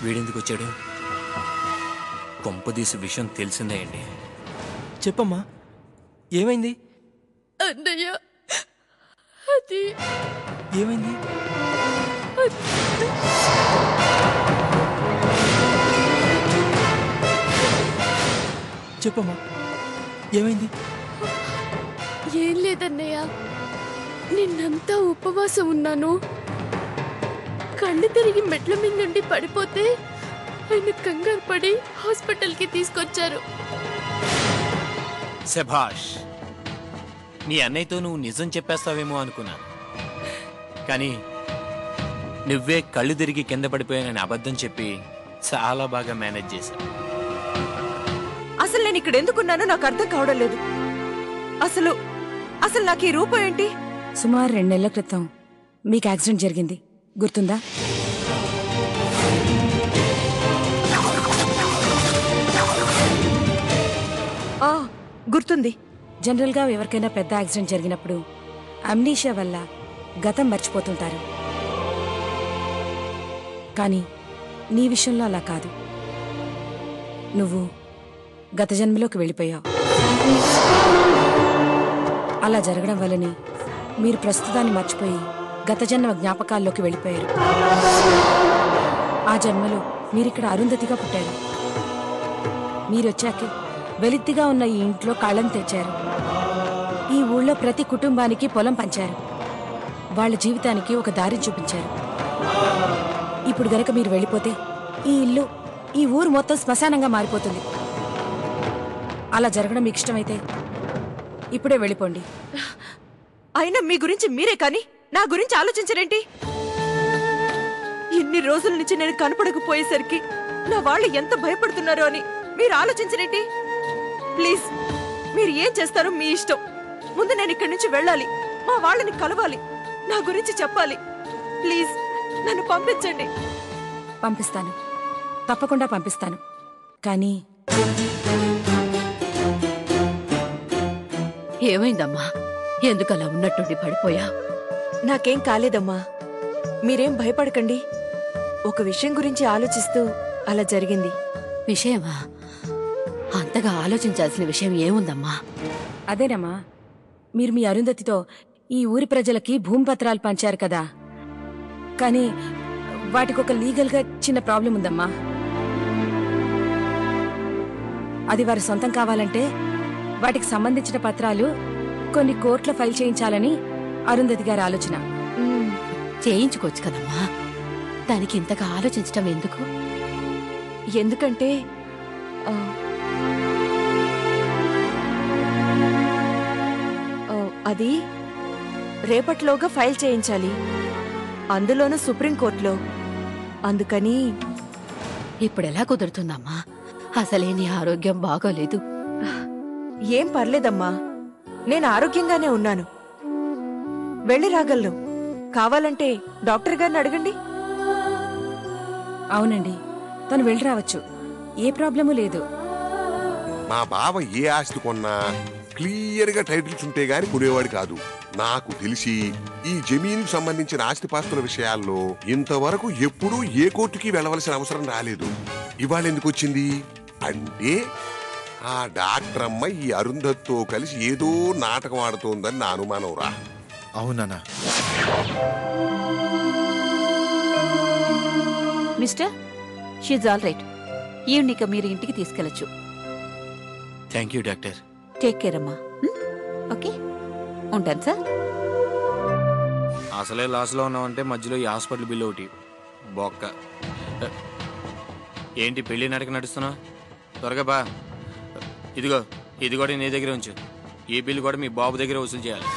వీడెందుకు వచ్చాడు? కొంపదీసి విషయం తెలిసిందే అండి. చెప్పమ్మా, ఏమైంది? అన్నయ్య, అది ఏమైంది? చెప్పమ్మా, ఏమైంది? ఏం లేదన్నయ్య, నిన్నంతా ఉపవాసం ఉన్నాను. కళ్ళు తిరిగి మెట్ల మీద నుండి పడిపోతే ఆయన కంగారు పడి హాస్పిటల్కి తీసుకొచ్చారు. శభాష్, మీ అన్నయ్యతో నువ్వు నిజం చెప్పేస్తావేమో అనుకున్నాను, కానీ నువ్వే కళ్ళు తిరిగి కింద పడిపోయానని అబద్ధం చెప్పి చాలా బాగా మేనేజ్ చేశావు. అసలు నేను ఇక్కడ ఎందుకున్నానో నాకు అర్థం కావడం లేదు. అసలు అసలు నాకు ఈ రూపం ఏంటి? సుమారు 2 నెలల క్రితం మీకు యాక్సిడెంట్ జరిగింది, గుర్తుందా? గుర్తుంది. జనరల్గా ఎవరికైనా పెద్ద యాక్సిడెంట్ జరిగినప్పుడు అమ్నీషియా వల్ల గతం మర్చిపోతుంటారు. కానీ నీ విషయంలో అలా కాదు. నువ్వు గత జన్మలోకి వెళ్ళిపోయావు. అలా జరగడం వల్లనే మీరు ప్రస్తుతాన్ని మర్చిపోయి గత జన్మ జ్ఞాపకాల్లోకి వెళ్ళిపోయారు. ఆ జన్మలో మీరిక్కడ అరుంధతిగా పుట్టారు. మీరొచ్చాకే వెలితిగా ఉన్న ఈ ఇంట్లో కాళ్ళని తెచ్చారు. ఈ ఊళ్ళో ప్రతి కుటుంబానికి పొలం పంచారు. వాళ్ళ జీవితానికి ఒక దారి చూపించారు. ఇప్పుడు గనక మీరు వెళ్ళిపోతే ఈ ఇల్లు, ఈ ఊరు మొత్తం శ్మశానంగా మారిపోతుంది. అలా జరగడం మీకు ఇష్టమైతే ఇప్పుడే వెళ్ళిపోండి. అయినా మీ గురించి మీరే కానీ నా గురించి ఆలోచించరేంటి? ఇన్ని రోజుల నుంచి నేను కనపడకపోయేసరికి నా వాళ్ళు ఎంత భయపడుతున్నారో అని మీరు ఆలోచించరేంటి? ప్లీజ్, మీరు ఏం చేస్తారో మీ ఇష్టం. ముందు నేను ఇక్కడి నుంచి వెళ్ళాలి, మా వాళ్ళని కలవాలి, నా గురించి చెప్పాలి. ప్లీజ్ నన్ను పంపించండి. పంపిస్తాను, తప్పకుండా పంపిస్తాను. కానీ ఏమైందమ్మా? ఎందుకలా ఉన్నట్టుండి పడిపోయా? నాకేం కాలేదమ్మా, మీరేం భయపడకండి. ఒక విషయం గురించి ఆలోచిస్తూ అలా జరిగింది. విషయమా? అంతగా ఆలోచించాల్సిన విషయం ఏముందమ్మా? అదేనమ్మా, మీరు మీ అరుంధతితో ఈ ఊరి ప్రజలకి భూమి పత్రాలు పంచారు కదా, కానీ వాటికొక లీగల్గా చిన్న ప్రాబ్లం ఉందమ్మా. అది వారి సొంతం కావాలంటే వాటికి సంబంధించిన పత్రాలు కొన్ని కోర్టులో ఫైల్ చేయించాలని అరుంధతి గారి ఆలోచన. చేయించుకోవచ్చు కదమ్మా, దానికి ఇంతగా ఆలోచించటం ఎందుకు? ఎందుకంటే అది రేపటిలోగా ఫైల్ చేయించాలి, అందులోనూ సుప్రీంకోర్టులో. అందుకని. ఇప్పుడెలా కుదురుతుందమ్మా? అసలే నీ ఆరోగ్యం బాగోలేదు. ఏం పర్లేదమ్మా, నేను ఆరోగ్యంగానే ఉన్నాను, వెళ్ళి రాగలను. కావాలంటే డాక్టర్ గారిని అడగండి. అవునండి, తను వెళ్ళి రావచ్చు, ఏ ప్రాబ్లము లేదు. మా బావ ఏ ఆస్తి కొన్నా క్లియర్ గా టైటిల్స్ ఉంటే గాని కొనేవాడు కాదు. నాకు తెలిసి ఈ జమీన్కు సంబంధించిన ఆస్తిపాస్తుల విషయాల్లో ఇంతవరకు ఎప్పుడూ ఏ కోర్టుకి వెళ్ళవలసిన అవసరం రాలేదు. ఇవాళ ఎందుకు వచ్చింది అంటే ఆ డాక్టర్ అమ్మ ఈ అరుంధతితో కలిసి ఏదో నాటకం ఆడుతోందని నా అనుమానం రా. అవునా మిస్టర్, షీజ్ ఆల్ రైట్. ఈవినిక మీరు ఇంటికి తీసుకెళ్లొచ్చు. Thank you doctor. Take care అమ్మా. ఓకే, ఉంటాను సార్. అసలే లాస్లో ఉన్నామంటే మధ్యలో ఈ హాస్పిటల్ బిల్లు ఒకటి బొక్క. ఏంటి పెళ్లి నడక నడుస్తున్నావు? త్వరగా బా. ఇదిగో, ఇది కూడా నీ దగ్గర ఉంచు. ఈ బిల్లు కూడా మీ బాబు దగ్గర వసూలు చేయాలి.